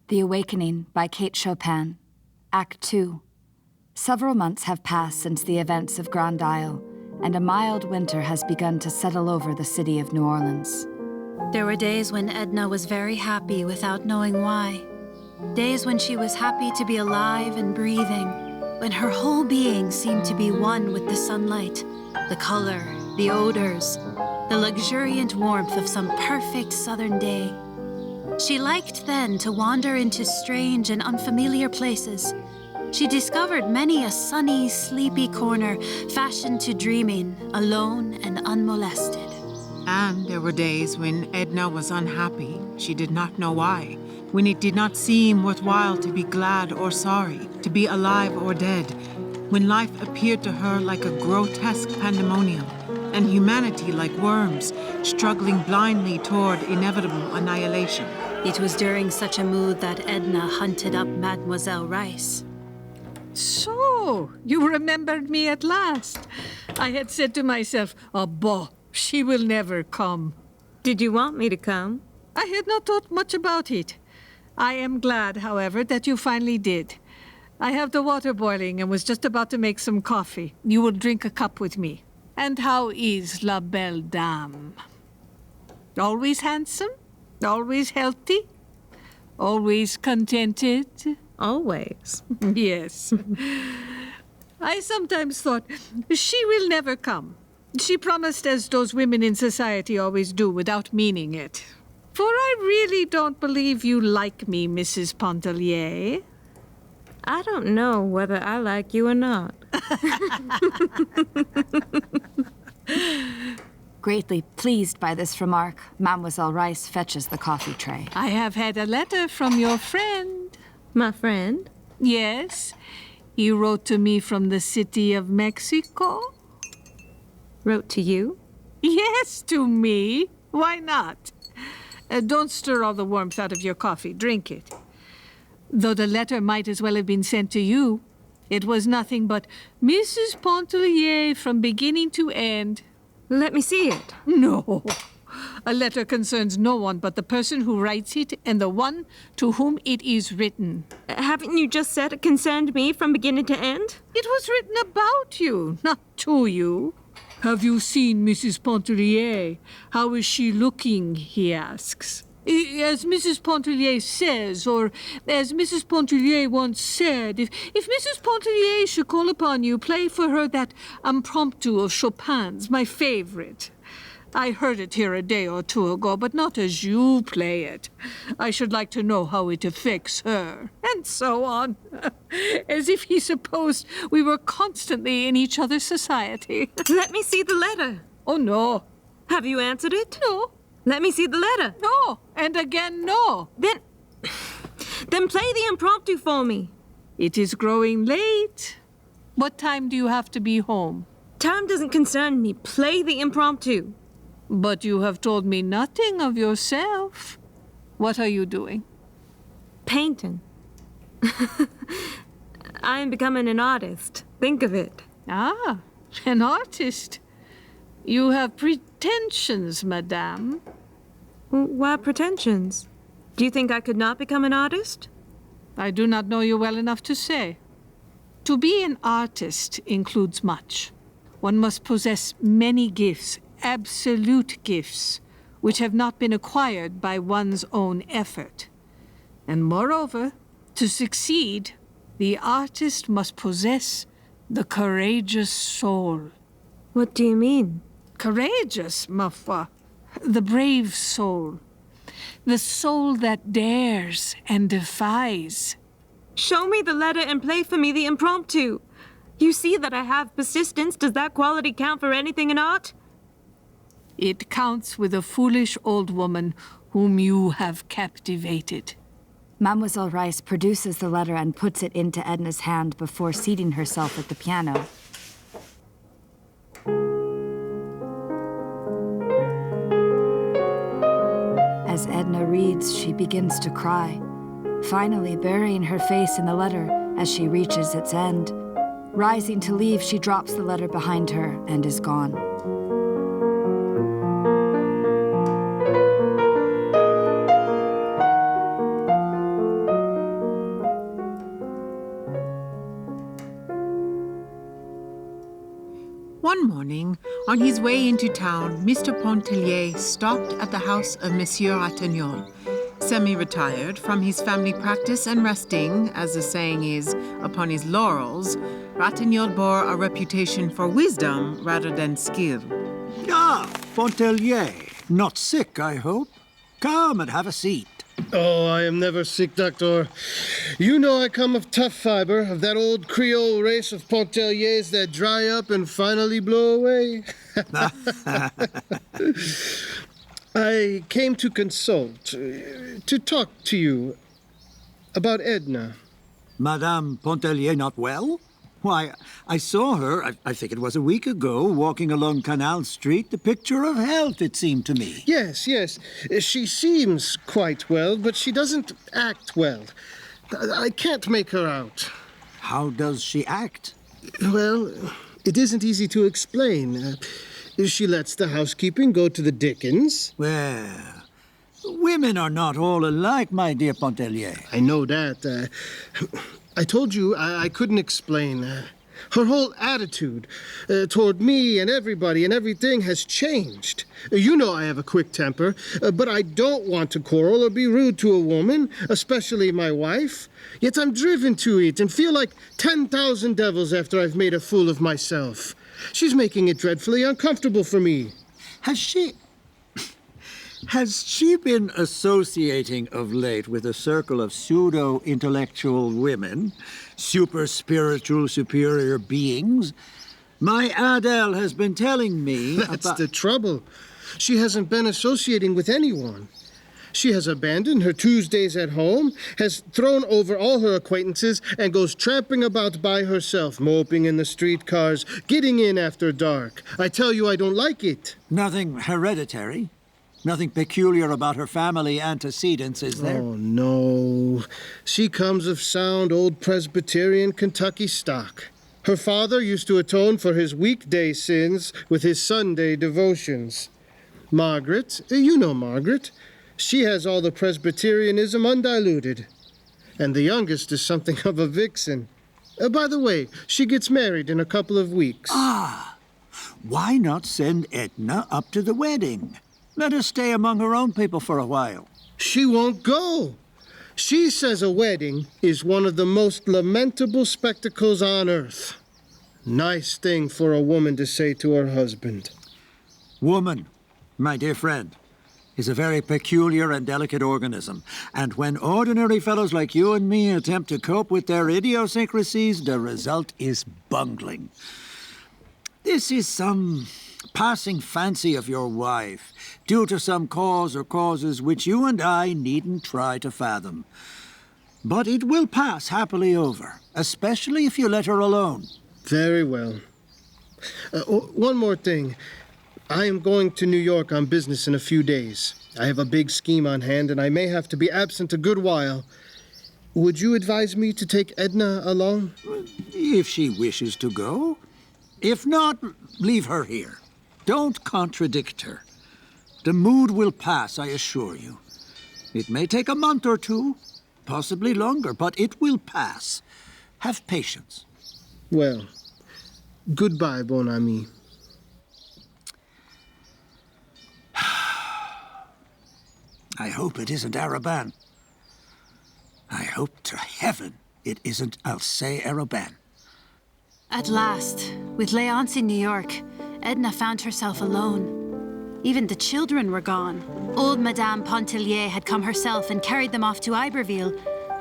The Awakening by Kate Chopin, Act 2. Several months have passed since the events of Grand Isle, and a mild winter has begun to settle over the city of New Orleans. There were days when Edna was very happy without knowing why. Days when she was happy to be alive and breathing, when her whole being seemed to be one with the sunlight, the color, the odors, the luxuriant warmth of some perfect southern day. She liked then to wander into strange and unfamiliar places. She discovered many a sunny, sleepy corner fashioned to dreaming, alone and unmolested. And there were days when Edna was unhappy. She did not know why. When it did not seem worthwhile to be glad or sorry, to be alive or dead. When life appeared to her like a grotesque pandemonium, and humanity like worms, struggling blindly toward inevitable annihilation. It was during such a mood that Edna hunted up Mademoiselle Rice. So, you remembered me at last. I had said to myself, "Oh, bah, she will never come." Did you want me to come? I had not thought much about it. I am glad, however, that you finally did. I have the water boiling and was just about to make some coffee. You will drink a cup with me. And how is la belle dame? Always handsome? Always healthy? Always contented? Always. Yes. I sometimes thought, she will never come. She promised as those women in society always do without meaning it. For I really don't believe you like me, Mrs. Pontellier. I don't know whether I like you or not. Greatly pleased by this remark, Mademoiselle Rice fetches the coffee tray. I have had a letter from your friend. My friend? Yes. He wrote to me from the city of Mexico. Wrote to you? Yes, to me. Why not? Don't stir all the warmth out of your coffee. Drink it. Though the letter might as well have been sent to you, it was nothing but Mrs. Pontellier from beginning to end. Let me see it. No. A letter concerns no one but the person who writes it and the one to whom it is written. Haven't you just said it concerned me from beginning to end? It was written about you, not to you. Have you seen Mrs. Pontellier? How is she looking, he asks. As Mrs. Pontellier says, or as Mrs. Pontellier once said, if Mrs. Pontellier should call upon you, play for her that impromptu of Chopin's, my favorite. I heard it here a day or two ago, but not as you play it. I should like to know how it affects her, and so on. As if he supposed we were constantly in each other's society. Let me see the letter. Oh, no. Have you answered it? No. Let me see the letter. No. And again, no. Then play the impromptu for me. It is growing late. What time do you have to be home? Time doesn't concern me. Play the impromptu. But you have told me nothing of yourself. What are you doing? Painting. I am becoming an artist. Think of it. Ah, an artist. You have pretensions, madame. Why pretensions? Do you think I could not become an artist? I do not know you well enough to say. To be an artist includes much. One must possess many gifts, absolute gifts, which have not been acquired by one's own effort. And moreover, to succeed, the artist must possess the courageous soul. What do you mean? Courageous, ma foi. The brave soul. The soul that dares and defies. Show me the letter and play for me the impromptu. You see that I have persistence. Does that quality count for anything in art? It counts with a foolish old woman whom you have captivated. Mademoiselle Rice produces the letter and puts it into Edna's hand before seating herself at the piano. As Edna reads, she begins to cry, finally burying her face in the letter as she reaches its end. Rising to leave, she drops the letter behind her and is gone. One morning, on his way into town, Mr. Pontellier stopped at the house of Monsieur Ratignolle. Semi-retired from his family practice and resting, as the saying is, upon his laurels, Ratignolle bore a reputation for wisdom rather than skill. Ah, Pontellier. Not sick, I hope. Come and have a seat. Oh, I am never sick, Doctor. You know I come of tough fiber, of that old Creole race of Pontelliers that dry up and finally blow away. I came to consult, to talk to you about Edna. Madame Pontellier not well? Why, I saw her, I think it was a week ago, walking along Canal Street, the picture of health, it seemed to me. Yes, yes. She seems quite well, but she doesn't act well. I can't make her out. How does she act? Well, it isn't easy to explain. She lets the housekeeping go to the dickens. Well, women are not all alike, my dear Pontellier. I know that. I told you I couldn't explain. Her whole attitude toward me and everybody and everything has changed. You know I have a quick temper, but I don't want to quarrel or be rude to a woman, especially my wife. Yet I'm driven to it and feel like 10,000 devils after I've made a fool of myself. She's making it dreadfully uncomfortable for me. Has she been associating of late with a circle of pseudo-intellectual women, super-spiritual superior beings? My Adele has been telling me That's the trouble. She hasn't been associating with anyone. She has abandoned her Tuesdays at home, has thrown over all her acquaintances, and goes tramping about by herself, moping in the streetcars, getting in after dark. I tell you, I don't like it. Nothing hereditary? Nothing peculiar about her family antecedents, is there? Oh, no. She comes of sound old Presbyterian Kentucky stock. Her father used to atone for his weekday sins with his Sunday devotions. Margaret, you know Margaret. She has all the Presbyterianism undiluted. And the youngest is something of a vixen. By the way, she gets married in a couple of weeks. Ah, why not send Edna up to the wedding? Let her stay among her own people for a while. She won't go. She says a wedding is one of the most lamentable spectacles on earth. Nice thing for a woman to say to her husband. Woman, my dear friend, is a very peculiar and delicate organism. And when ordinary fellows like you and me attempt to cope with their idiosyncrasies, the result is bungling. This is some passing fancy of your wife, due to some cause or causes which you and I needn't try to fathom. But it will pass happily over, especially if you let her alone. Very well. One more thing. I am going to New York on business in a few days. I have a big scheme on hand, and I may have to be absent a good while. Would you advise me to take Edna along? If she wishes to go. If not, leave her here. Don't contradict her. The mood will pass, I assure you. It may take a month or two, possibly longer, but it will pass. Have patience. Well, goodbye, bon ami. I hope it isn't Araban. I hope to heaven it isn't Alcée Araban. At last, with Léonce in New York, Edna found herself alone. Even the children were gone. Old Madame Pontellier had come herself and carried them off to Iberville,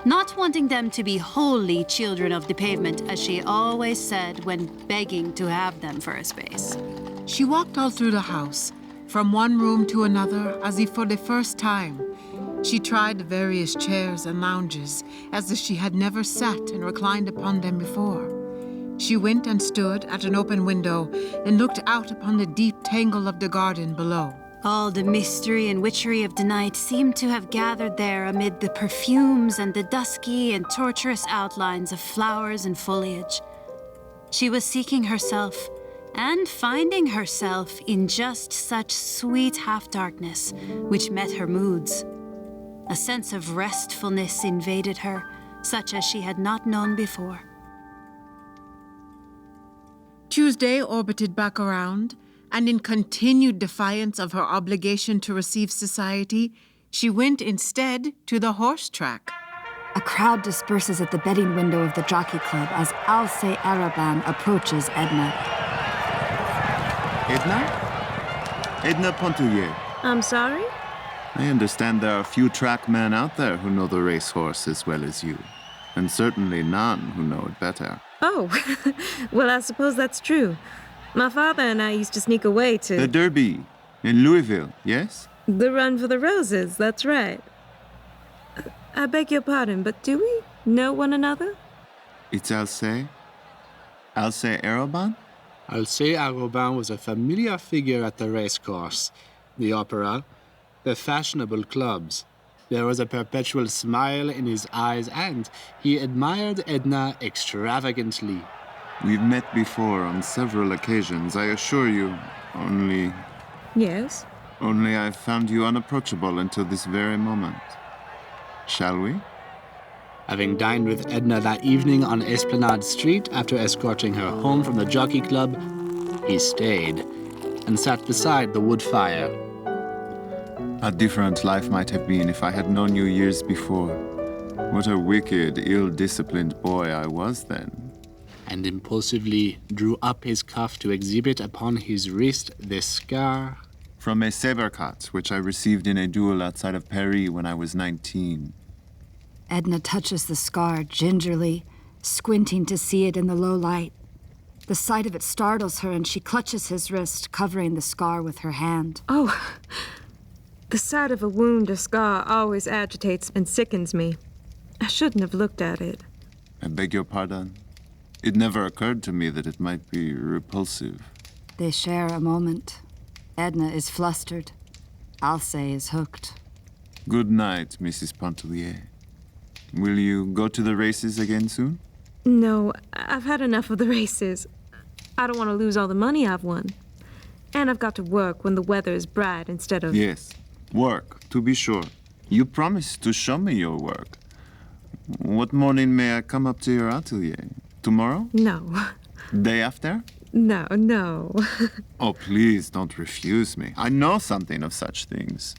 not wanting them to be wholly children of the pavement, as she always said when begging to have them for a space. She walked all through the house, from one room to another, as if for the first time. She tried the various chairs and lounges, as if she had never sat and reclined upon them before. She went and stood at an open window and looked out upon the deep tangle of the garden below. All the mystery and witchery of the night seemed to have gathered there amid the perfumes and the dusky and tortuous outlines of flowers and foliage. She was seeking herself, and finding herself in just such sweet half-darkness which met her moods. A sense of restfulness invaded her, such as she had not known before. Tuesday orbited back around, and in continued defiance of her obligation to receive society, she went instead to the horse track. A crowd disperses at the betting window of the jockey club as Alcé Arobin approaches Edna. Edna? Edna Pontellier. I'm sorry? I understand there are few trackmen out there who know the racehorse as well as you, and certainly none who know it better. Oh, well, I suppose that's true. My father and I used to sneak away to... The Derby in Louisville, yes? The Run for the Roses, that's right. I beg your pardon, but do we know one another? It's Alcé? Alcé Arobin? Alcé Arobin was a familiar figure at the racecourse, the opera, the fashionable clubs. There was a perpetual smile in his eyes, and he admired Edna extravagantly. We've met before on several occasions, I assure you. Only Yes. I found you unapproachable until this very moment. Shall we? Having dined with Edna that evening on Esplanade Street after escorting her home from the jockey club, he stayed and sat beside the wood fire. A different life might have been if I had known you years before. What a wicked, ill-disciplined boy I was then. And impulsively drew up his cuff to exhibit upon his wrist this scar. From a saber cut, which I received in a duel outside of Paris when I was 19. Edna touches the scar gingerly, squinting to see it in the low light. The sight of it startles her, and she clutches his wrist, covering the scar with her hand. Oh, the sight of a wound or scar always agitates and sickens me. I shouldn't have looked at it. I beg your pardon. It never occurred to me that it might be repulsive. They share a moment. Edna is flustered. Alcé is hooked. Good night, Mrs. Pontellier. Will you go to the races again soon? No, I've had enough of the races. I don't want to lose all the money I've won. And I've got to work when the weather is bright instead of... Yes, work, to be sure. You promised to show me your work. What morning may I come up to your atelier? Tomorrow? No. Day after? No. Oh, please don't refuse me. I know something of such things.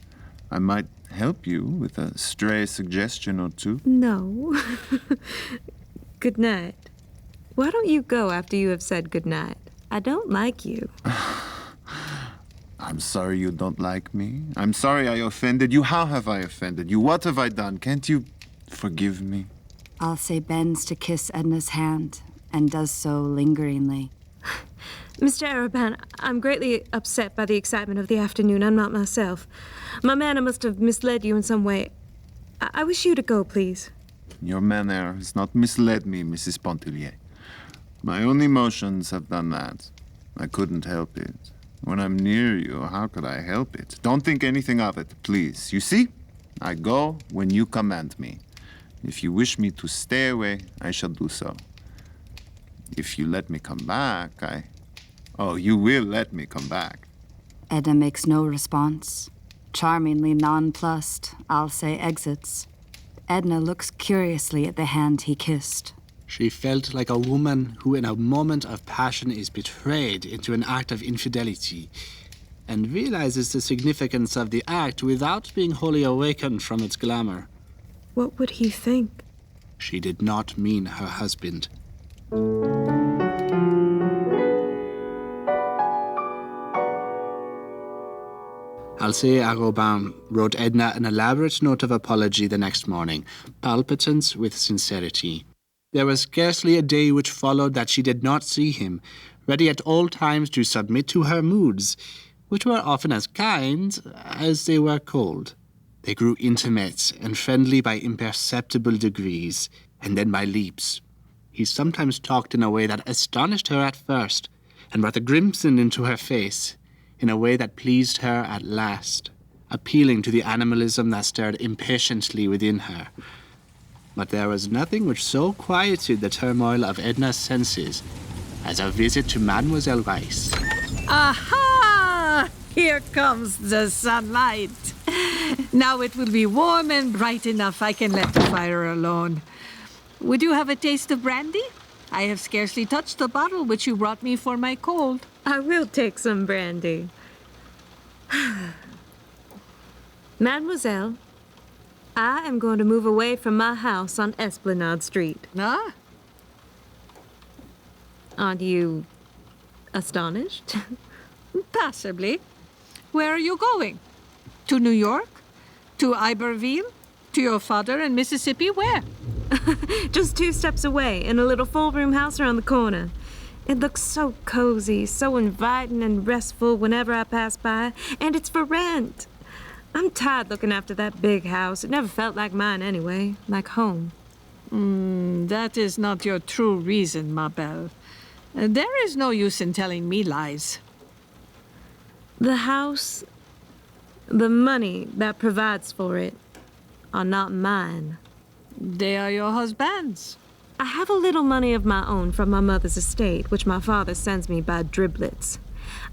I might help you with a stray suggestion or two. No. Good night. Why don't you go after you have said good night? I don't like you. I'm sorry you don't like me. I'm sorry I offended you. How have I offended you? What have I done? Can't you forgive me? Alcé bends to kiss Edna's hand, and does so lingeringly. Mr. Arobin, I'm greatly upset by the excitement of the afternoon. I'm not myself. My manner must have misled you in some way. I wish you to go, please. Your manner has not misled me, Mrs. Pontellier. My own emotions have done that. I couldn't help it. When I'm near you, how could I help it? Don't think anything of it, please. You see? I go when you command me. If you wish me to stay away, I shall do so. If you let me come back, Oh, you will let me come back. Edna makes no response. Charmingly nonplussed, Alcé exits. Edna looks curiously at the hand he kissed. She felt like a woman who in a moment of passion is betrayed into an act of infidelity and realizes the significance of the act without being wholly awakened from its glamour. What would he think? She did not mean her husband. Alcé Arobin wrote Edna an elaborate note of apology the next morning, palpitant with sincerity. There was scarcely a day which followed that she did not see him, ready at all times to submit to her moods, which were often as kind as they were cold. They grew intimate and friendly by imperceptible degrees, and then by leaps. He sometimes talked in a way that astonished her at first, and brought a crimson into her face, in a way that pleased her at last, appealing to the animalism that stirred impatiently within her. But there was nothing which so quieted the turmoil of Edna's senses as a visit to Mademoiselle Weiss. Aha! Here comes the sunlight. Now it will be warm and bright enough I can let the fire alone. Would you have a taste of brandy? I have scarcely touched the bottle which you brought me for my cold. I will take some brandy. Mademoiselle, I am going to move away from my house on Esplanade Street. Ah, Aren't you astonished? possibly. Where are you going? To New York? To Iberville? To your father in Mississippi? Where? Just 2 steps away, in a little 4-room house around the corner. It looks so cozy, so inviting and restful whenever I pass by, and it's for rent. I'm tired looking after that big house. It never felt like mine anyway, like home. That is not your true reason, ma belle. There is no use in telling me lies. The house, the money that provides for it, are not mine. They are your husband's. I have a little money of my own from my mother's estate, which my father sends me by driblets.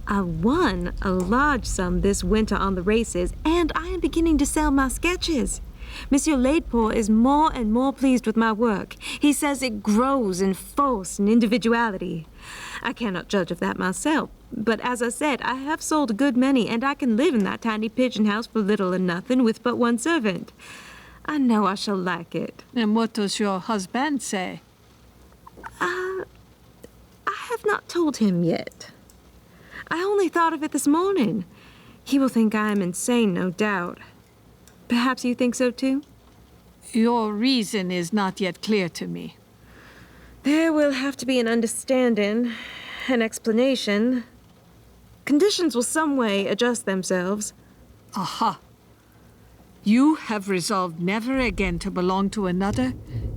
I won a large sum this winter on the races, and I am beginning to sell my sketches. Monsieur Laidport is more and more pleased with my work. He says it grows in force and individuality. I cannot judge of that myself, but as I said, I have sold a good many, and I can live in that tiny pigeon house for little and nothing with but 1 servant. I know I shall like it. And what does your husband say? I have not told him yet. I only thought of it this morning. He will think I am insane, no doubt. Perhaps you think so too? Your reason is not yet clear to me. There will have to be an understanding, an explanation. Conditions will some way adjust themselves. Aha. You have resolved never again to belong to another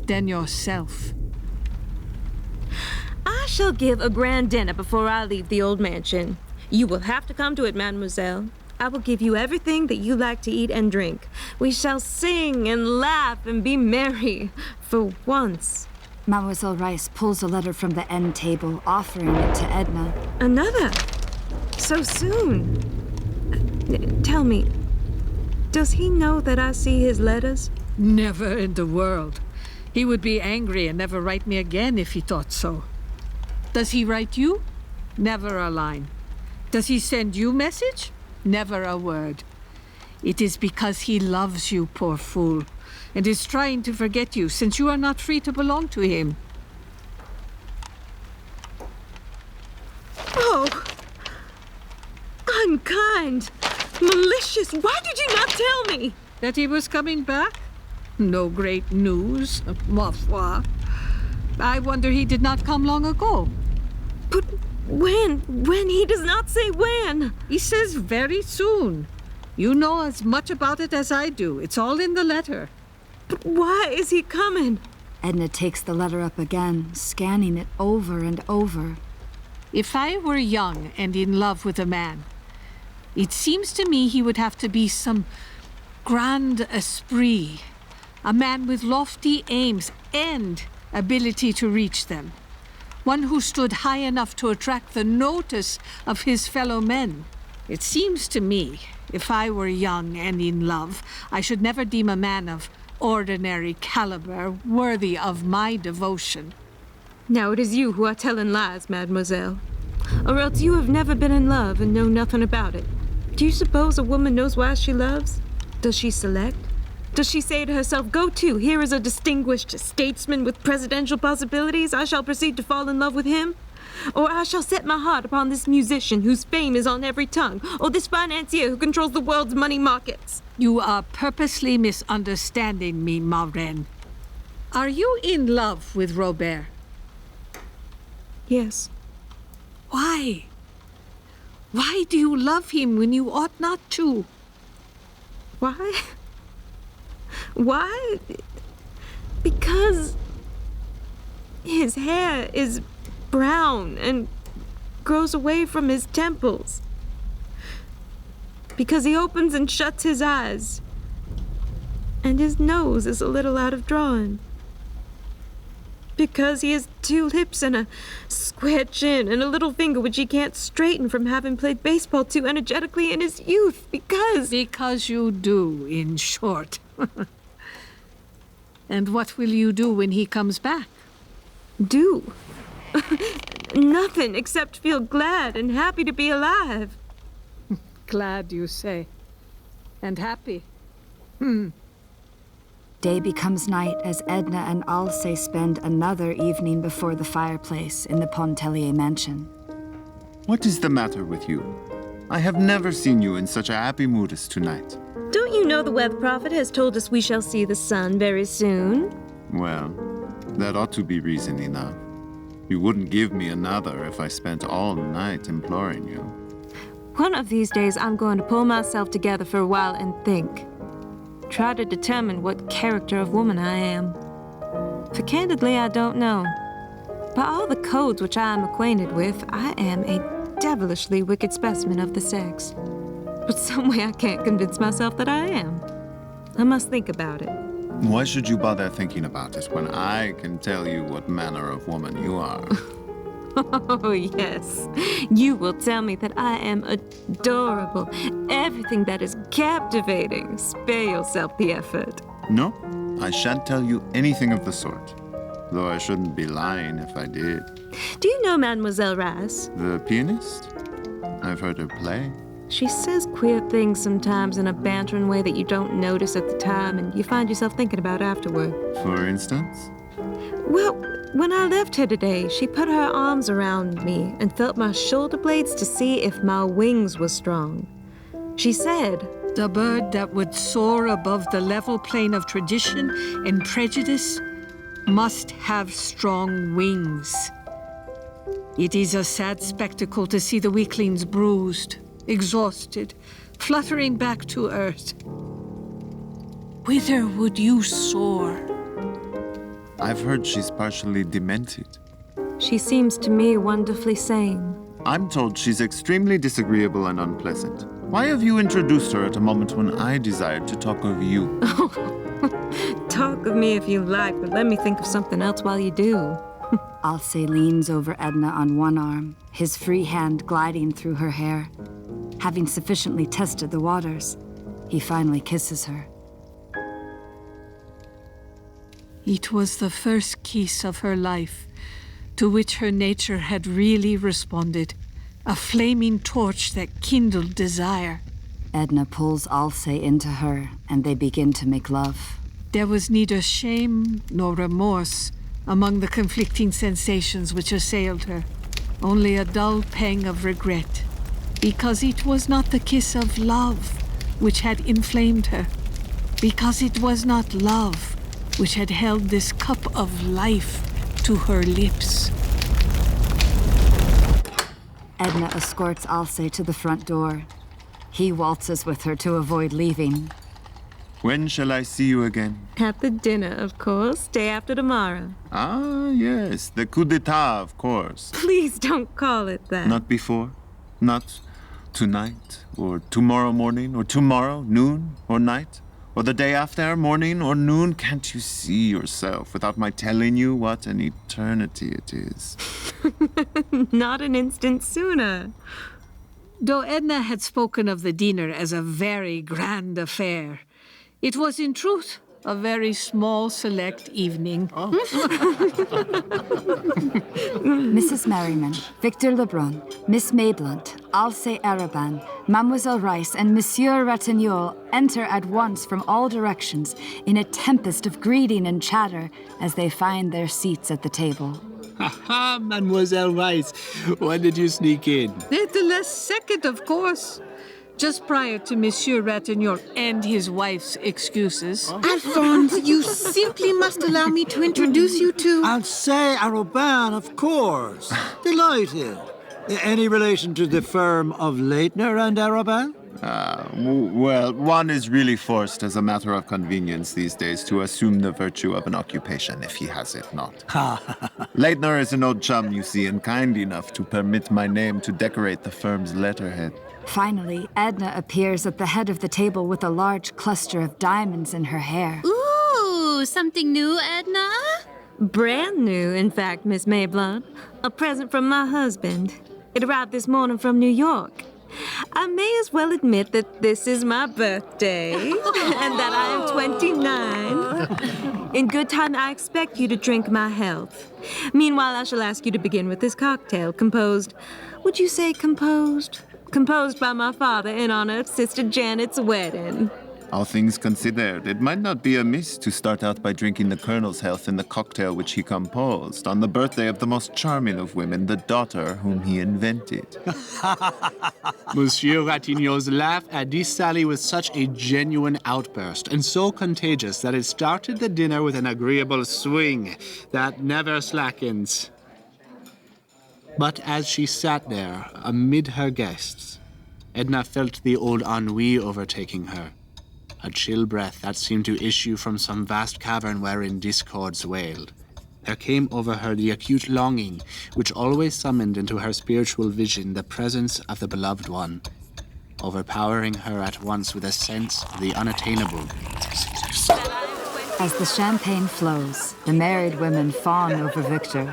than yourself. I shall give a grand dinner before I leave the old mansion. You will have to come to it, mademoiselle. I will give you everything that you like to eat and drink. We shall sing and laugh and be merry for once. Mademoiselle Rice pulls a letter from the end table, offering it to Edna. Another? So soon? Tell me, does he know that I see his letters? Never in the world. He would be angry and never write me again if he thought so. Does he write you? Never a line. Does he send you message? Never a word. It is because he loves you, poor fool, and is trying to forget you since you are not free to belong to him. Oh! Unkind! Malicious! Why did you not tell me? That he was coming back? No great news, ma foi. I wonder he did not come long ago. But when? When? He does not say when. He says very soon. You know as much about it as I do. It's all in the letter. But why is he coming? Edna takes the letter up again, scanning it over and over. If I were young and in love with a man, it seems to me he would have to be some grand esprit, a man with lofty aims and ability to reach them, one who stood high enough to attract the notice of his fellow men. It seems to me, if I were young and in love, I should never deem a man of ordinary caliber worthy of my devotion. Now it is you who are telling lies, mademoiselle. Or else you have never been in love and know nothing about it. Do you suppose a woman knows why she loves? Does she select? Does she say to herself, go to, here is a distinguished statesman with presidential possibilities, I shall proceed to fall in love with him? Or I shall set my heart upon this musician whose fame is on every tongue, or this financier who controls the world's money markets? You are purposely misunderstanding me, ma reine. Are you in love with Robert? Yes. Why? Why do you love him when you ought not to? Why? Why? Because his hair is brown and grows away from his temples. Because he opens and shuts his eyes. And his nose is a little out of drawing. Because he has 2 lips and a square chin and a little finger which he can't straighten from having played baseball too energetically in his youth. Because you do, in short. And what will you do when he comes back? Do? Nothing except feel glad and happy to be alive. Glad, you say. And happy. Day becomes night as Edna and Alcée spend another evening before the fireplace in the Pontellier mansion. What is the matter with you? I have never seen you in such a happy mood as tonight. Don't you know the weather prophet has told us we shall see the sun very soon? Well, that ought to be reason enough. You wouldn't give me another if I spent all night imploring you. One of these days, I'm going to pull myself together for a while and think. Try to determine what character of woman I am. For candidly, I don't know. By all the codes which I am acquainted with, I am a devilishly wicked specimen of the sex. But some way I can't convince myself that I am. I must think about it. Why should you bother thinking about it when I can tell you what manner of woman you are? Oh, yes. You will tell me that I am adorable. Everything that is captivating. Spare yourself the effort. No, I shan't tell you anything of the sort. Though I shouldn't be lying if I did. Do you know Mademoiselle Rice? The pianist? I've heard her play. She says queer things sometimes in a bantering way that you don't notice at the time and you find yourself thinking about afterward. For instance? Well, when I left her today, she put her arms around me and felt my shoulder blades to see if my wings were strong. She said, The bird that would soar above the level plane of tradition and prejudice must have strong wings. It is a sad spectacle to see the weaklings bruised, exhausted, fluttering back to earth. Whither would you soar? I've heard she's partially demented. She seems to me wonderfully sane. I'm told she's extremely disagreeable and unpleasant. Why have you introduced her at a moment when I desired to talk of you? Talk of me if you like, but let me think of something else while you do. Alcée leans over Edna on one arm, his free hand gliding through her hair. Having sufficiently tested the waters, he finally kisses her. It was the first kiss of her life, to which her nature had really responded, a flaming torch that kindled desire. Edna pulls Alcée into her, and they begin to make love. There was neither shame nor remorse among the conflicting sensations which assailed her, only a dull pang of regret, because it was not the kiss of love which had inflamed her, because it was not love which had held this cup of life to her lips. Edna escorts Alcée to the front door. He waltzes with her to avoid leaving. When shall I see you again? At the dinner, of course, day after tomorrow. Ah, yes, the coup d'etat, of course. Please don't call it that. Not before? Not tonight, or tomorrow morning, or tomorrow noon, or night? Or the day after, morning or noon? Can't you see yourself without my telling you what an eternity it is? Not an instant sooner. Though Edna had spoken of the dinner as a very grand affair, it was in truth a very small, select evening. Mrs. Merriman, Victor Lebrun, Miss Mayblunt, Alcée Arobin, Mademoiselle Rice, and Monsieur Ratignolle enter at once from all directions in a tempest of greeting and chatter as they find their seats at the table. Ha, Mademoiselle Rice. When did you sneak in? At the last second, of course. Just prior to Monsieur Ratignolle and his wife's excuses. Alphonse, you simply must allow me to introduce you to... Alcée Arobin, of course. Delighted. Any relation to the firm of Leitner and Arobin? Well, one is really forced as a matter of convenience these days to assume the virtue of an occupation if he has it not. Leitner is an old chum, you see, and kind enough to permit my name to decorate the firm's letterhead. Finally, Edna appears at the head of the table with a large cluster of diamonds in her hair. Ooh, something new, Edna? Brand new, in fact, Miss Mayblunt. A present from my husband. It arrived this morning from New York. I may as well admit that this is my birthday and that I am 29. In good time, I expect you to drink my health. Meanwhile, I shall ask you to begin with this cocktail, composed... Would you say composed? Composed by my father in honor of Sister Janet's wedding. All things considered, it might not be amiss to start out by drinking the Colonel's health in the cocktail which he composed on the birthday of the most charming of women, the daughter whom he invented. Monsieur Ratignolle's laugh at this sally was such a genuine outburst and so contagious that it started the dinner with an agreeable swing that never slackens. But as she sat there amid her guests, Edna felt the old ennui overtaking her. A chill breath that seemed to issue from some vast cavern wherein discords wailed. There came over her the acute longing which always summoned into her spiritual vision the presence of the beloved one, overpowering her at once with a sense of the unattainable. As the champagne flows, the married women fawn over Victor.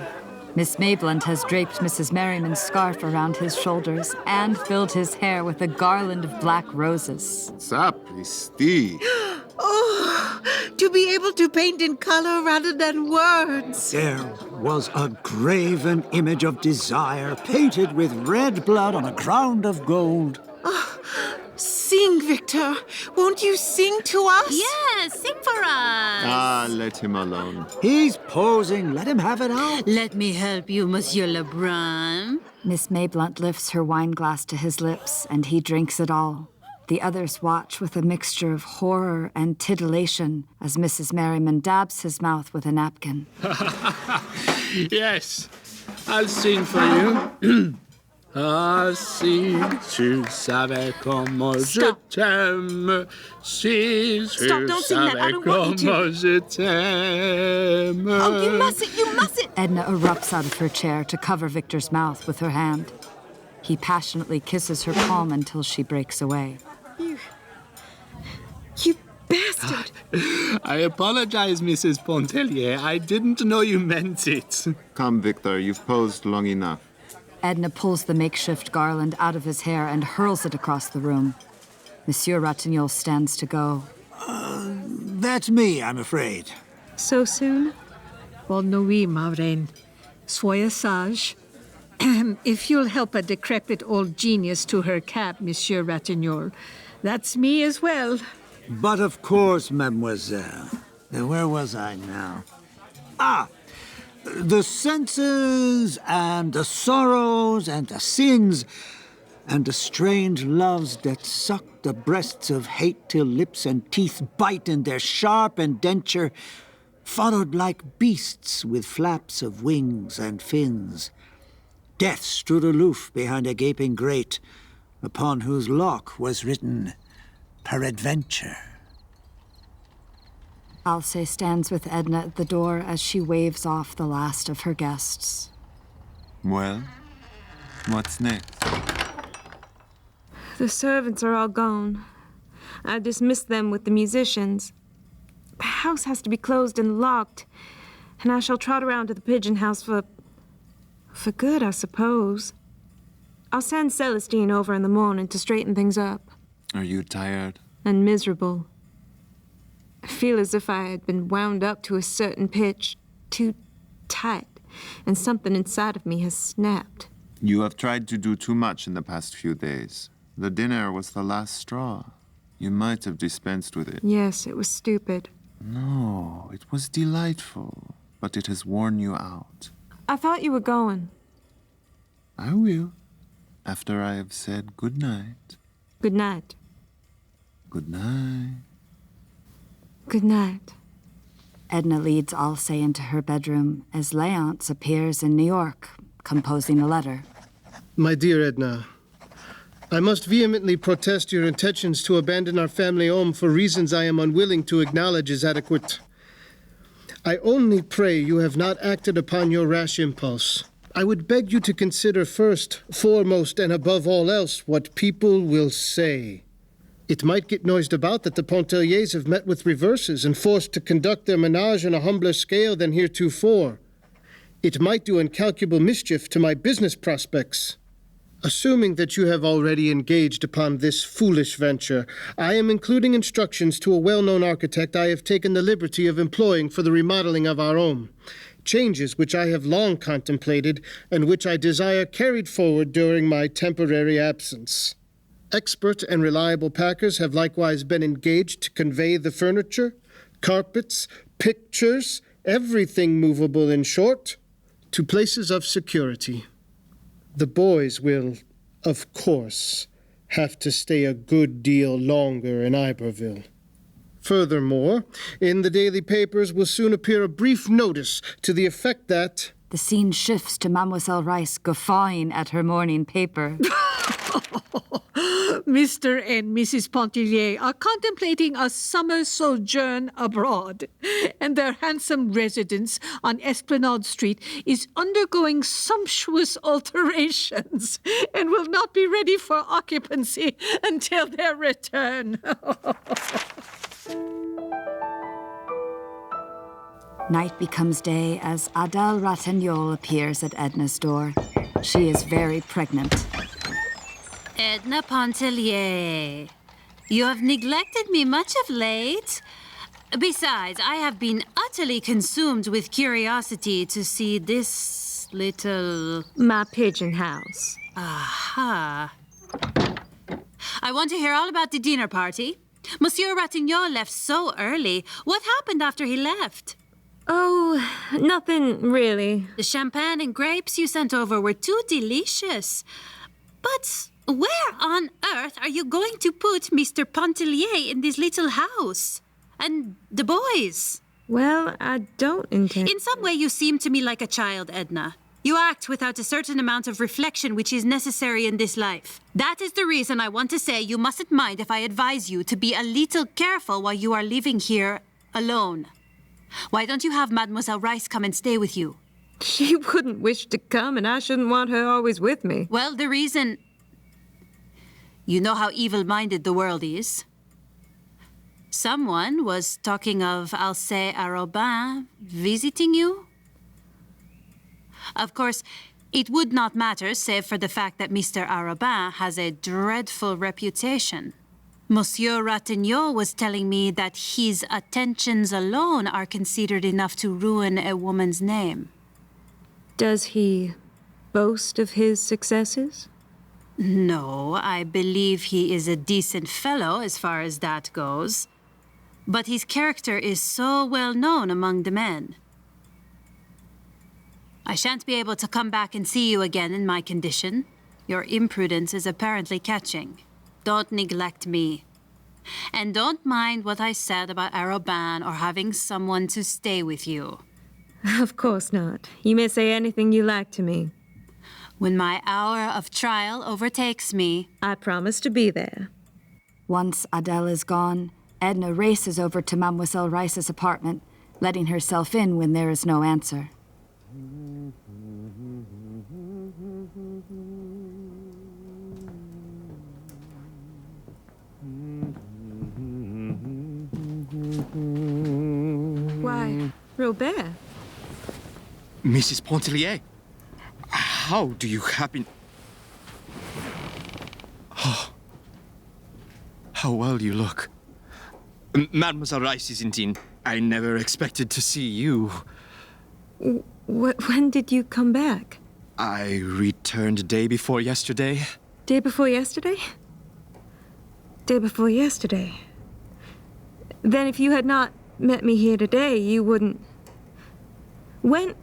Miss Mayblunt has draped Mrs. Merriman's scarf around his shoulders and filled his hair with a garland of black roses. Sapristi. Oh, to be able to paint in color rather than words. There was a graven image of desire painted with red blood on a ground of gold. Sing, Victor. Won't you sing to us? Yes, sing for us. Ah, let him alone. He's posing. Let him have it out. Let me help you, Monsieur Lebrun. Miss Mayblunt lifts her wine glass to his lips, and he drinks it all. The others watch with a mixture of horror and titillation as Mrs. Merriman dabs his mouth with a napkin. Yes, I'll sing for you. Ah, si tu savais comment je t'aime, si tu Stop, don't sing that. I savais don't want you to. comment je t'aime. Oh, you mustn't! Edna erupts out of her chair to cover Victor's mouth with her hand. He passionately kisses her palm until she breaks away. You bastard! I apologize, Mrs. Pontellier. I didn't know you meant it. Come, Victor, you've posed long enough. Edna pulls the makeshift garland out of his hair and hurls it across the room. Monsieur Ratignol stands to go. That's me, I'm afraid. So soon? Bonne nuit, ma reine. Soyez sage. If you'll help a decrepit old genius to her cab, Monsieur Ratignol, that's me as well. But of course, mademoiselle. Now, where was I now? The senses and the sorrows and the sins and the strange loves that suck the breasts of hate till lips and teeth bite in their sharp indenture, followed like beasts with flaps of wings and fins. Death stood aloof behind a gaping grate, upon whose lock was written, Peradventure. Alcée stands with Edna at the door as she waves off the last of her guests. Well, what's next? The servants are all gone. I dismissed them with the musicians. The house has to be closed and locked, and I shall trot around to the pigeon house for good, I suppose. I'll send Celestine over in the morning to straighten things up. Are you tired? And miserable. I feel as if I had been wound up to a certain pitch, too tight, and something inside of me has snapped. You have tried to do too much in the past few days. The dinner was the last straw. You might have dispensed with it. Yes, it was stupid. No, it was delightful, but it has worn you out. I thought you were going. I will, after I have said good night. Good night. Good night. Good night. Edna leads Alcée into her bedroom as Léonce appears in New York, composing a letter. My dear Edna, I must vehemently protest your intentions to abandon our family home for reasons I am unwilling to acknowledge as adequate. I only pray you have not acted upon your rash impulse. I would beg you to consider first, foremost, and above all else, what people will say. It might get noised about that the Pontelliers have met with reverses and forced to conduct their menage on a humbler scale than heretofore. It might do incalculable mischief to my business prospects. Assuming that you have already engaged upon this foolish venture, I am including instructions to a well-known architect I have taken the liberty of employing for the remodeling of our home. Changes which I have long contemplated and which I desire carried forward during my temporary absence. Expert and reliable packers have likewise been engaged to convey the furniture, carpets, pictures, everything movable in short, to places of security. The boys will, of course, have to stay a good deal longer in Iberville. Furthermore, in the daily papers will soon appear a brief notice to the effect that... The scene shifts to Mademoiselle Rice guffawing at her morning paper. Mr. and Mrs. Pontellier are contemplating a summer sojourn abroad, and their handsome residence on Esplanade Street is undergoing sumptuous alterations and will not be ready for occupancy until their return. Night becomes day as Adele Ratignolle appears at Edna's door. She is very pregnant. Edna Pontellier, you have neglected me much of late. Besides, I have been utterly consumed with curiosity to see this little... My pigeon house. Aha. I want to hear all about the dinner party. Monsieur Ratignolle left so early. What happened after he left? Oh, nothing really. The champagne and grapes you sent over were too delicious. But where on earth are you going to put Mr. Pontellier in this little house? And the boys? Well, I don't intend... In some way, you seem to me like a child, Edna. You act without a certain amount of reflection which is necessary in this life. That is the reason I want to say you mustn't mind if I advise you to be a little careful while you are living here alone. Why don't you have Mademoiselle Rice come and stay with you? She wouldn't wish to come, and I shouldn't want her always with me. Well, the reason... You know how evil-minded the world is. Someone was talking of Alcée Arobin visiting you. Of course, it would not matter save for the fact that Mr. Arobin has a dreadful reputation. Monsieur Ratignolle was telling me that his attentions alone are considered enough to ruin a woman's name. Does he boast of his successes? No, I believe he is a decent fellow as far as that goes. But his character is so well known among the men. I shan't be able to come back and see you again in my condition. Your imprudence is apparently catching. Don't neglect me. And don't mind what I said about Arobin or having someone to stay with you. Of course not. You may say anything you like to me. When my hour of trial overtakes me... I promise to be there. Once Adele is gone, Edna races over to Mademoiselle Rice's apartment, letting herself in when there is no answer. Why, Robert. Mrs. Pontellier, how do you happen... Oh, how well you look. Mademoiselle Rice isn't in. I never expected to see you. When did you come back? I returned the day before yesterday. Day before yesterday? Day before yesterday. Then if you had not met me here today, you wouldn't... When...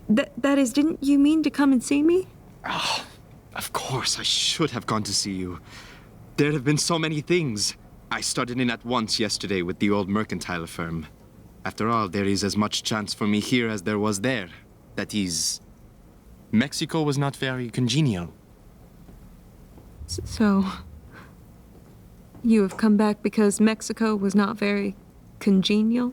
That is, didn't you mean to come and see me? Oh, of course, I should have gone to see you. There have been so many things. I started in at once yesterday with the old mercantile firm. After all, there is as much chance for me here as there was there. That is, Mexico was not very congenial. So, you have come back because Mexico was not very congenial?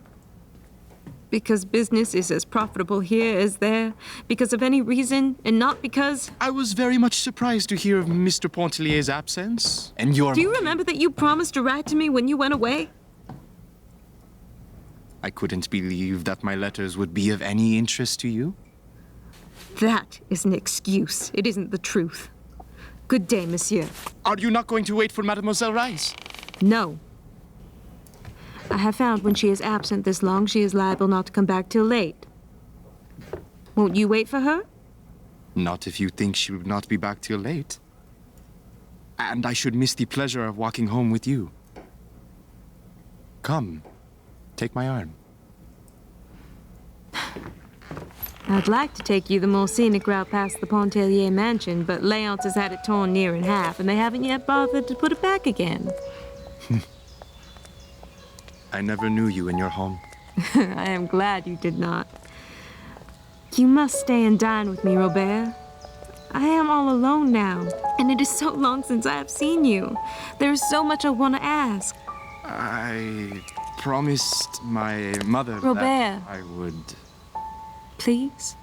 Because business is as profitable here as there? Because of any reason, and not because... I was very much surprised to hear of Mr. Pontellier's absence, and your... Do you remember that you promised to write to me when you went away? I couldn't believe that my letters would be of any interest to you. That is an excuse. It isn't the truth. Good day, monsieur. Are you not going to wait for Mademoiselle Rice? No. I have found when she is absent this long, she is liable not to come back till late. Won't you wait for her? Not if you think she would not be back till late. And I should miss the pleasure of walking home with you. Come, take my arm. I'd like to take you the more scenic route past the Pontellier mansion, but Léonce has had it torn near in half, and they haven't yet bothered to put it back again. I never knew you in your home. I am glad you did not. You must stay and dine with me, Robert. I am all alone now, and it is so long since I have seen you. There is so much I want to ask. I promised my mother Robert. that I would... Please?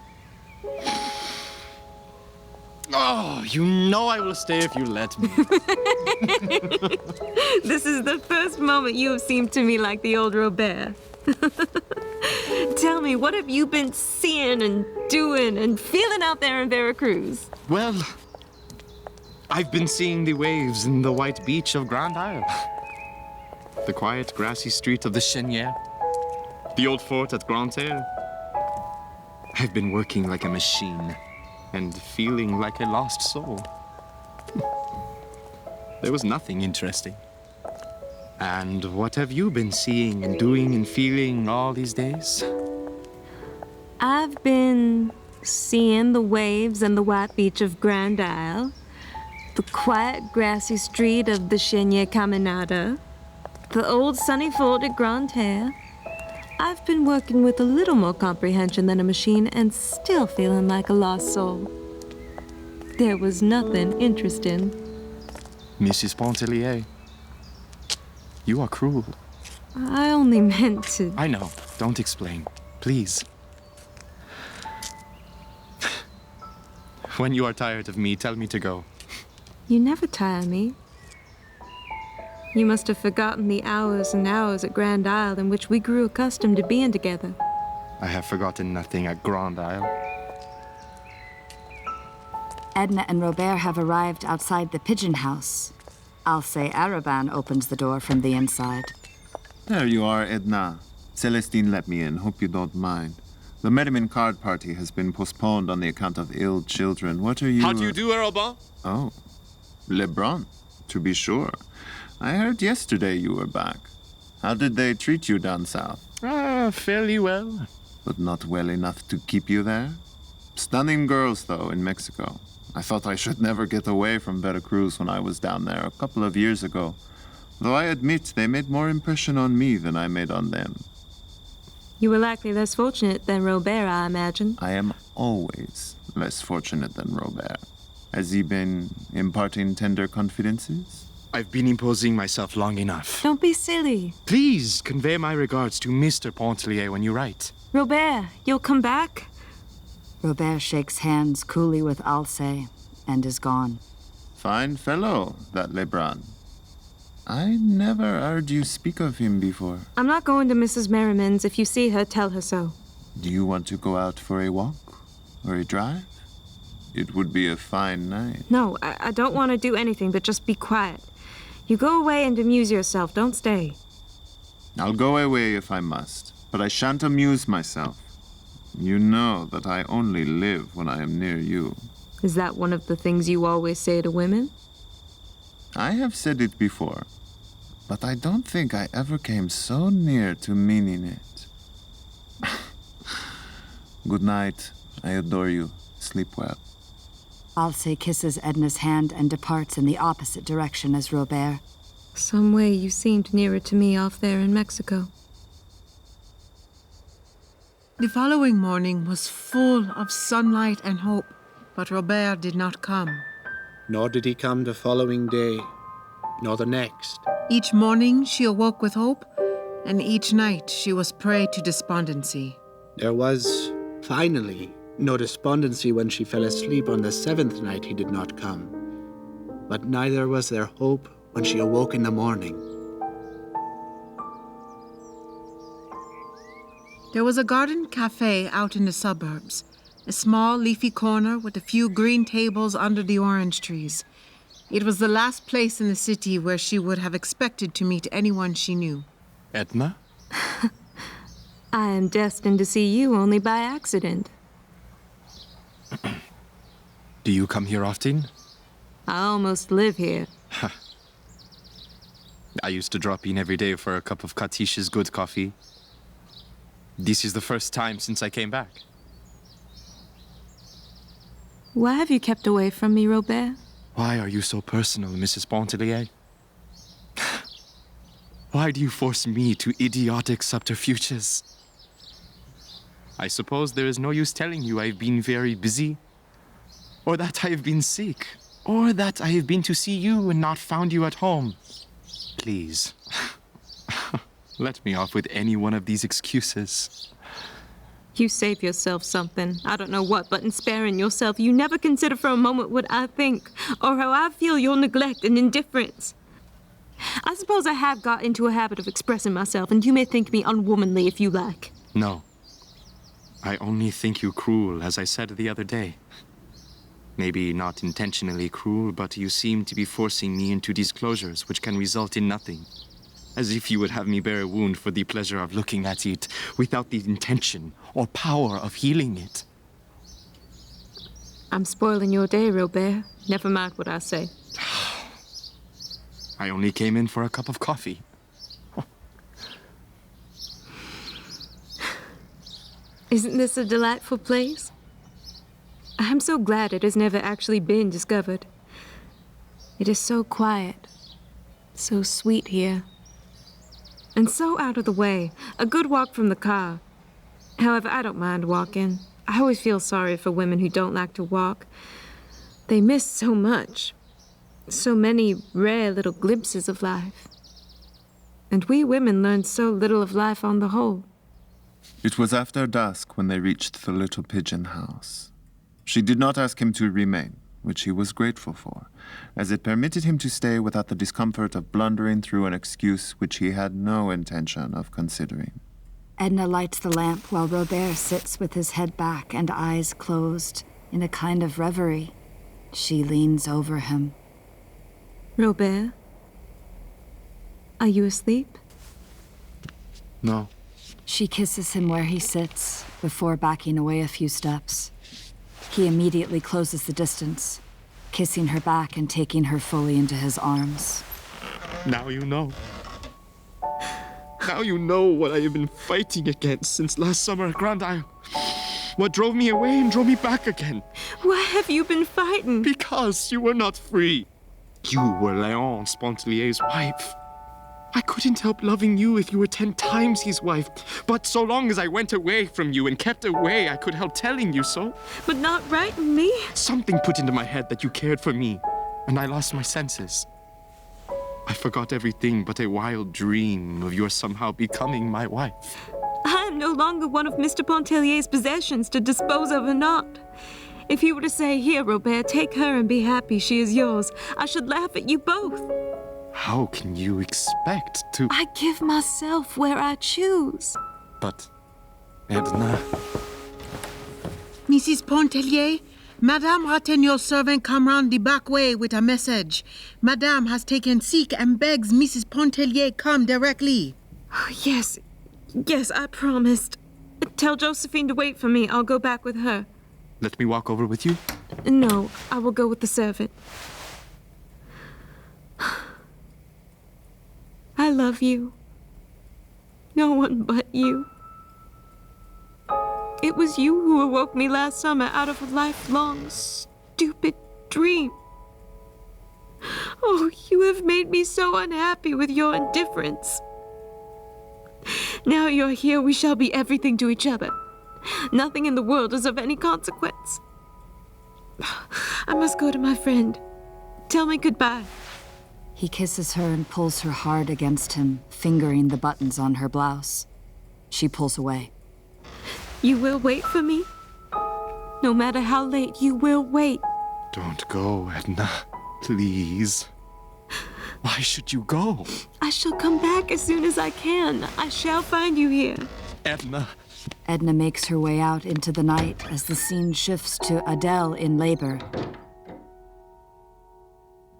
Oh, you know I will stay if you let me. This is the first moment you have seemed to me like the old Robert. Tell me, what have you been seeing and doing and feeling out there in Veracruz? Well, I've been seeing the waves in the white beach of Grand Isle. The quiet, grassy street of the Chenière. The old fort at Grand Terre. I've been working like a machine and feeling like a lost soul. There was nothing interesting. And what have you been seeing and doing and feeling all these days? I've been seeing the waves and the white beach of Grand Isle, the quiet, grassy street of the Chenière Caminada, the old sunny fort at Grand Terre. I've been working with a little more comprehension than a machine and still feeling like a lost soul. There was nothing interesting. Mrs. Pontellier, you are cruel. I only meant to... I know. Don't explain. Please. When you are tired of me, tell me to go. You never tire me. You must have forgotten the hours and hours at Grand Isle in which we grew accustomed to being together. I have forgotten nothing at Grand Isle. Edna and Robert have arrived outside the pigeon house. Alcée Arobin opens the door from the inside. There you are, Edna. Celestine let me in. Hope you don't mind. The Merriman card party has been postponed on the account of ill children. What are you... How do you do, Arobin? Oh, Lebrun, to be sure. I heard yesterday you were back. How did they treat you down south? Fairly well. But not well enough to keep you there? Stunning girls, though, in Mexico. I thought I should never get away from Veracruz when I was down there a couple of years ago. Though I admit they made more impression on me than I made on them. You were likely less fortunate than Robert, I imagine. I am always less fortunate than Robert. Has he been imparting tender confidences? I've been imposing myself long enough. Don't be silly. Please convey my regards to Mr. Pontellier when you write. Robert, you'll come back? Robert shakes hands coolly with Alcée and is gone. Fine fellow, that Lebrun. I never heard you speak of him before. I'm not going to Mrs. Merriman's. If you see her, tell her so. Do you want to go out for a walk? Or a drive? It would be a fine night. No, I don't want to do anything but just be quiet. You go away and amuse yourself. Don't stay. I'll go away if I must, but I shan't amuse myself. You know that I only live when I am near you. Is that one of the things you always say to women? I have said it before, but I don't think I ever came so near to meaning it. Good night. I adore you. Sleep well. Alcée kisses Edna's hand and departs in the opposite direction as Robert. Some way you seemed nearer to me off there in Mexico. The following morning was full of sunlight and hope, but Robert did not come. Nor did he come the following day, nor the next. Each morning she awoke with hope, and each night she was prey to despondency. There was, finally, no despondency when she fell asleep on the 7th night he did not come. But neither was there hope when she awoke in the morning. There was a garden cafe out in the suburbs, a small leafy corner with a few green tables under the orange trees. It was the last place in the city where she would have expected to meet anyone she knew. Edna? I am destined to see you only by accident. Do you come here often? I almost live here. I used to drop in every day for a cup of Katish's good coffee. This is the first time since I came back. Why have you kept away from me, Robert? Why are you so personal, Mrs. Pontellier? Why do you force me to idiotic subterfuges? I suppose there is no use telling you I've been very busy, or that I have been sick, or that I have been to see you and not found you at home. Please, let me off with any one of these excuses. You save yourself something. I don't know what, but in sparing yourself, you never consider for a moment what I think, or how I feel your neglect and indifference. I suppose I have got into a habit of expressing myself, and you may think me unwomanly if you like. No. I only think you cruel, as I said the other day. Maybe not intentionally cruel, but you seem to be forcing me into disclosures which can result in nothing. As if you would have me bear a wound for the pleasure of looking at it, without the intention or power of healing it. I'm spoiling your day, Robert. Never mind what I say. I only came in for a cup of coffee. Isn't this a delightful place? I'm so glad it has never actually been discovered. It is so quiet, so sweet here, and so out of the way. A good walk from the car. However, I don't mind walking. I always feel sorry for women who don't like to walk. They miss so much. So many rare little glimpses of life. And we women learn so little of life on the whole. It was after dusk when they reached the little pigeon house. She did not ask him to remain, which he was grateful for, as it permitted him to stay without the discomfort of blundering through an excuse which he had no intention of considering. Edna lights the lamp while Robert sits with his head back and eyes closed in a kind of reverie. She leans over him. Robert, are you asleep? No. She kisses him where he sits before backing away a few steps. He immediately closes the distance, kissing her back and taking her fully into his arms. Now you know. Now you know what I have been fighting against since last summer at Grand Isle. What drove me away and drove me back again. Why have you been fighting? Because you were not free. You were Léonce Pontellier's wife. I couldn't help loving you if you were 10 times his wife. But so long as I went away from you and kept away, I could help telling you so. But not writing me? Something put into my head that you cared for me, and I lost my senses. I forgot everything but a wild dream of your somehow becoming my wife. I am no longer one of Mr. Pontellier's possessions to dispose of or not. If he were to say, "Here, Robert, take her and be happy, she is yours," I should laugh at you both. How can you expect to... I give myself where I choose. But, Edna... Mrs. Pontellier, Madame Ratigno's servant come round the back way with a message. Madame has taken sick and begs Mrs. Pontellier come directly. Oh, yes, I promised. Tell Josephine to wait for me. I'll go back with her. Let me walk over with you? No, I will go with the servant. I love you. No one but you. It was you who awoke me last summer out of a lifelong, stupid dream. Oh, you have made me so unhappy with your indifference. Now you're here, we shall be everything to each other. Nothing in the world is of any consequence. I must go to my friend. Tell me goodbye. He kisses her and pulls her hard against him, fingering the buttons on her blouse. She pulls away. You will wait for me? No matter how late, you will wait. Don't go, Edna. Please. Why should you go? I shall come back as soon as I can. I shall find you here. Edna. Edna makes her way out into the night as the scene shifts to Adele in labor.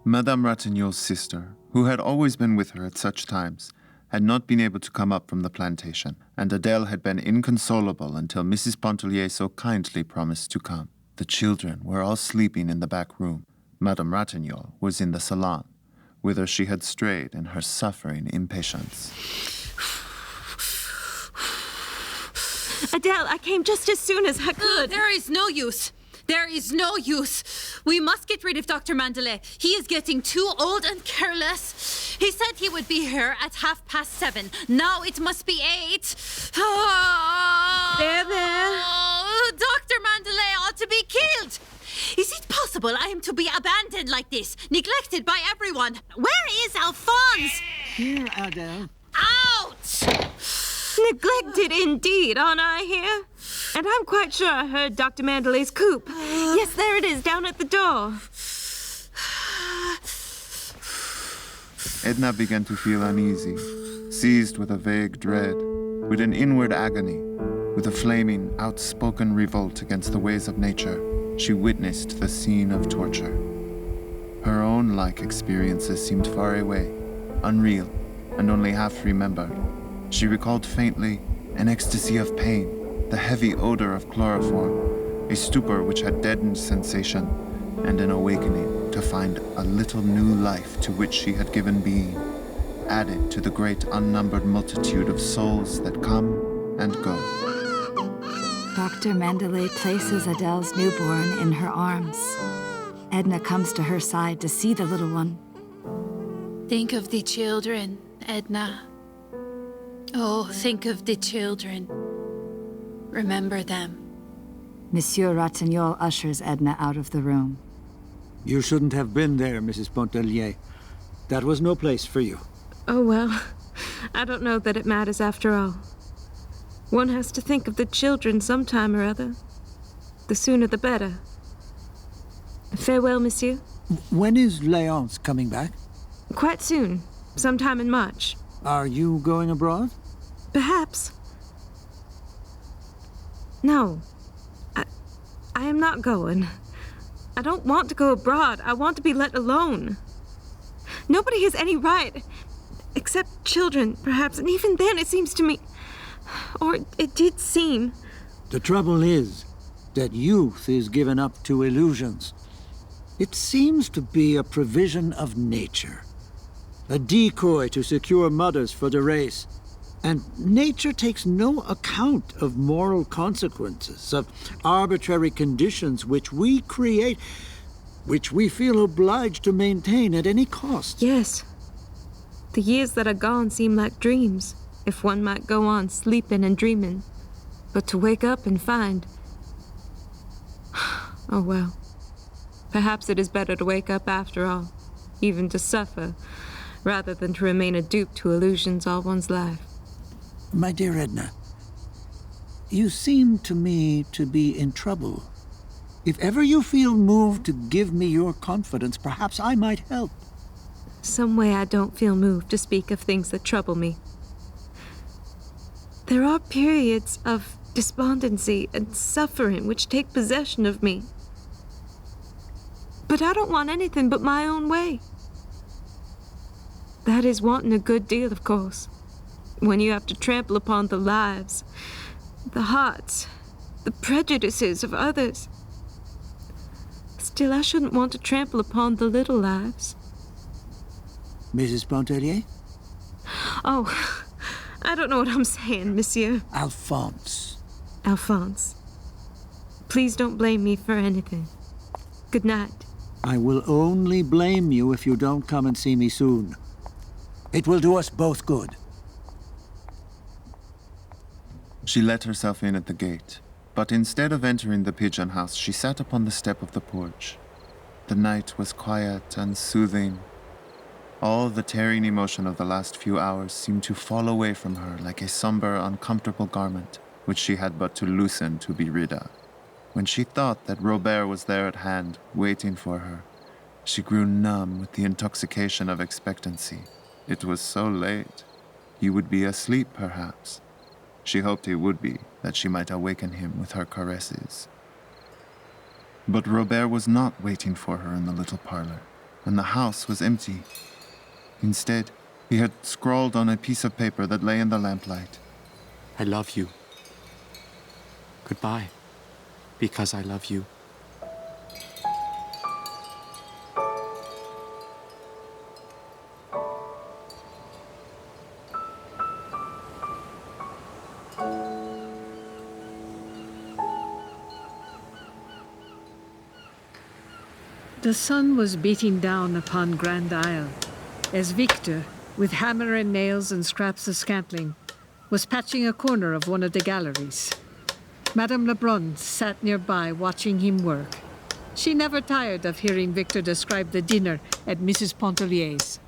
Madame Ratignolle's sister, who had always been with her at such times, had not been able to come up from the plantation, and Adele had been inconsolable until Mrs. Pontellier so kindly promised to come. The children were all sleeping in the back room. Madame Ratignolles was in the salon, whither she had strayed in her suffering impatience. Adele, I came just as soon as I could. There is no use. There is no use. We must get rid of Dr. Mandelet. He is getting too old and careless. He said he would be here at 7:30. Now it must be 8. There. Dr. Mandelet ought to be killed. Is it possible I am to be abandoned like this, neglected by everyone? Where is Alphonse? Here, Adele. Out! Neglected indeed, aren't I here? And I'm quite sure I heard Dr. Mandelet's coop. Yes, there it is, down at the door. Edna began to feel uneasy, seized with a vague dread, with an inward agony, with a flaming, outspoken revolt against the ways of nature. She witnessed the scene of torture. Her own like experiences seemed far away, unreal, and only half remembered. She recalled faintly an ecstasy of pain, the heavy odor of chloroform, a stupor which had deadened sensation, and an awakening to find a little new life to which she had given being, added to the great unnumbered multitude of souls that come and go. Dr. Mandelet places Adele's newborn in her arms. Edna comes to her side to see the little one. Think of the children, Edna. Oh, think of the children. Remember them. Monsieur Ratignolles ushers Edna out of the room. You shouldn't have been there, Mrs. Pontellier. That was no place for you. Oh, well, I don't know that it matters after all. One has to think of the children sometime or other. The sooner the better. Farewell, monsieur. When is Léonce coming back? Quite soon, sometime in March. Are you going abroad? Perhaps. No, I am not going. I don't want to go abroad. I want to be let alone. Nobody has any right, except children, perhaps, and even then it seems to me, or it did seem. The trouble is that youth is given up to illusions. It seems to be a provision of nature, a decoy to secure mothers for the race. And nature takes no account of moral consequences, of arbitrary conditions which we create, which we feel obliged to maintain at any cost. Yes. The years that are gone seem like dreams, if one might go on sleeping and dreaming. But to wake up and find... Oh well. Perhaps it is better to wake up after all, even to suffer, rather than to remain a dupe to illusions all one's life. My dear Edna, you seem to me to be in trouble. If ever you feel moved to give me your confidence, perhaps I might help. Some way I don't feel moved to speak of things that trouble me. There are periods of despondency and suffering which take possession of me. But I don't want anything but my own way. That is wanting a good deal, of course. When you have to trample upon the lives, the hearts, the prejudices of others. Still, I shouldn't want to trample upon the little lives. Mrs. Pontellier? Oh, I don't know what I'm saying, monsieur. Alphonse. Alphonse. Please don't blame me for anything. Good night. I will only blame you if you don't come and see me soon. It will do us both good. She let herself in at the gate, but instead of entering the pigeon house, she sat upon the step of the porch. The night was quiet and soothing. All the tearing emotion of the last few hours seemed to fall away from her like a somber, uncomfortable garment, which she had but to loosen to be rid of. When she thought that Robert was there at hand, waiting for her, she grew numb with the intoxication of expectancy. It was so late. He would be asleep, perhaps. She hoped he would be, that she might awaken him with her caresses. But Robert was not waiting for her in the little parlor. when the house was empty. Instead, he had scrawled on a piece of paper that lay in the lamplight. I love you. Goodbye, because I love you. The sun was beating down upon Grand Isle as Victor, with hammer and nails and scraps of scantling, was patching a corner of one of the galleries. Madame Lebrun sat nearby watching him work. She never tired of hearing Victor describe the dinner at Mrs. Pontellier's.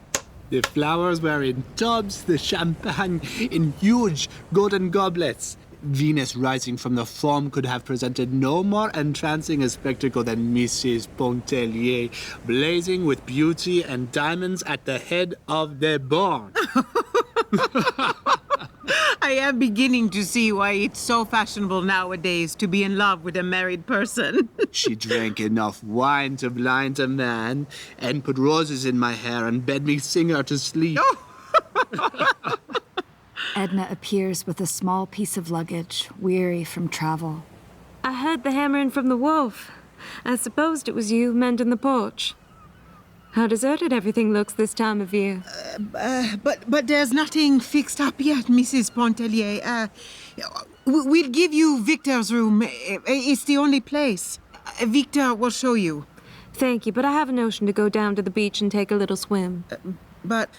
The flowers were in tubs, the champagne in huge golden goblets. Venus rising from the foam could have presented no more entrancing a spectacle than Mrs. Pontellier, blazing with beauty and diamonds at the head of the board. I am beginning to see why it's so fashionable nowadays to be in love with a married person. She drank enough wine to blind a man and put roses in my hair and bade me sing her to sleep. Edna appears with a small piece of luggage, weary from travel. I heard the hammering from the wolf. I supposed it was you mending the porch. How deserted everything looks this time of year. But there's nothing fixed up yet, Mrs. Pontellier. We'll give you Victor's room. It's the only place. Victor will show you. Thank you, but I have a notion to go down to the beach and take a little swim. But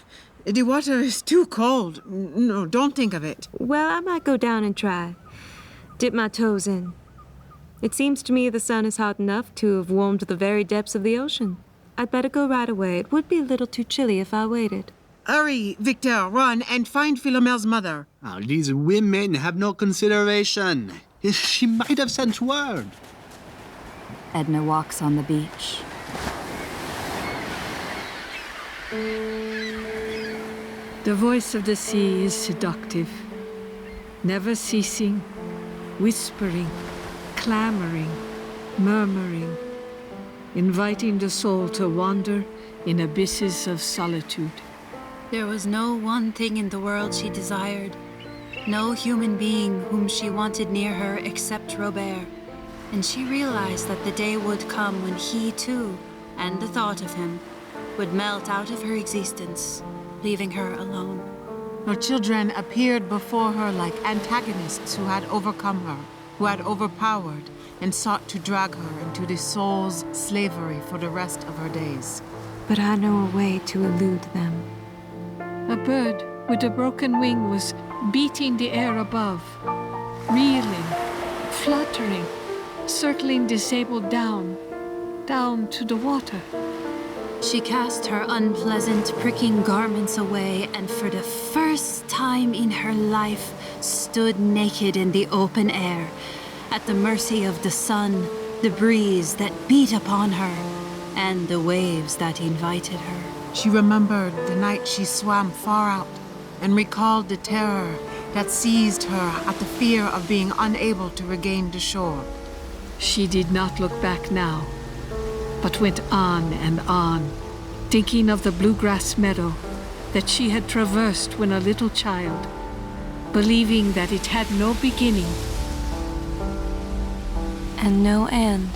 the water is too cold. No, don't think of it. Well, I might go down and try. Dip my toes in. It seems to me the sun is hot enough to have warmed the very depths of the ocean. I'd better go right away. It would be a little too chilly if I waited. Hurry, Victor, run and find Philomel's mother. Oh, these women have no consideration. She might have sent word. Edna walks on the beach. The voice of the sea is seductive, never ceasing, whispering, clamoring, murmuring, inviting the soul to wander in abysses of solitude. There was no one thing in the world she desired, no human being whom she wanted near her except Robert. And she realized that the day would come when he too, and the thought of him, would melt out of her existence, leaving her alone. Her children appeared before her like antagonists who had overcome her, who had overpowered and sought to drag her into the soul's slavery for the rest of her days. But I know a way to elude them. A bird with a broken wing was beating the air above, reeling, fluttering, circling disabled down to the water. She cast her unpleasant, pricking garments away and for the first time in her life stood naked in the open air, at the mercy of the sun, the breeze that beat upon her, and the waves that invited her. She remembered the night she swam far out and recalled the terror that seized her at the fear of being unable to regain the shore. She did not look back now, but went on and on, thinking of the bluegrass meadow that she had traversed when a little child, believing that it had no beginning And no end.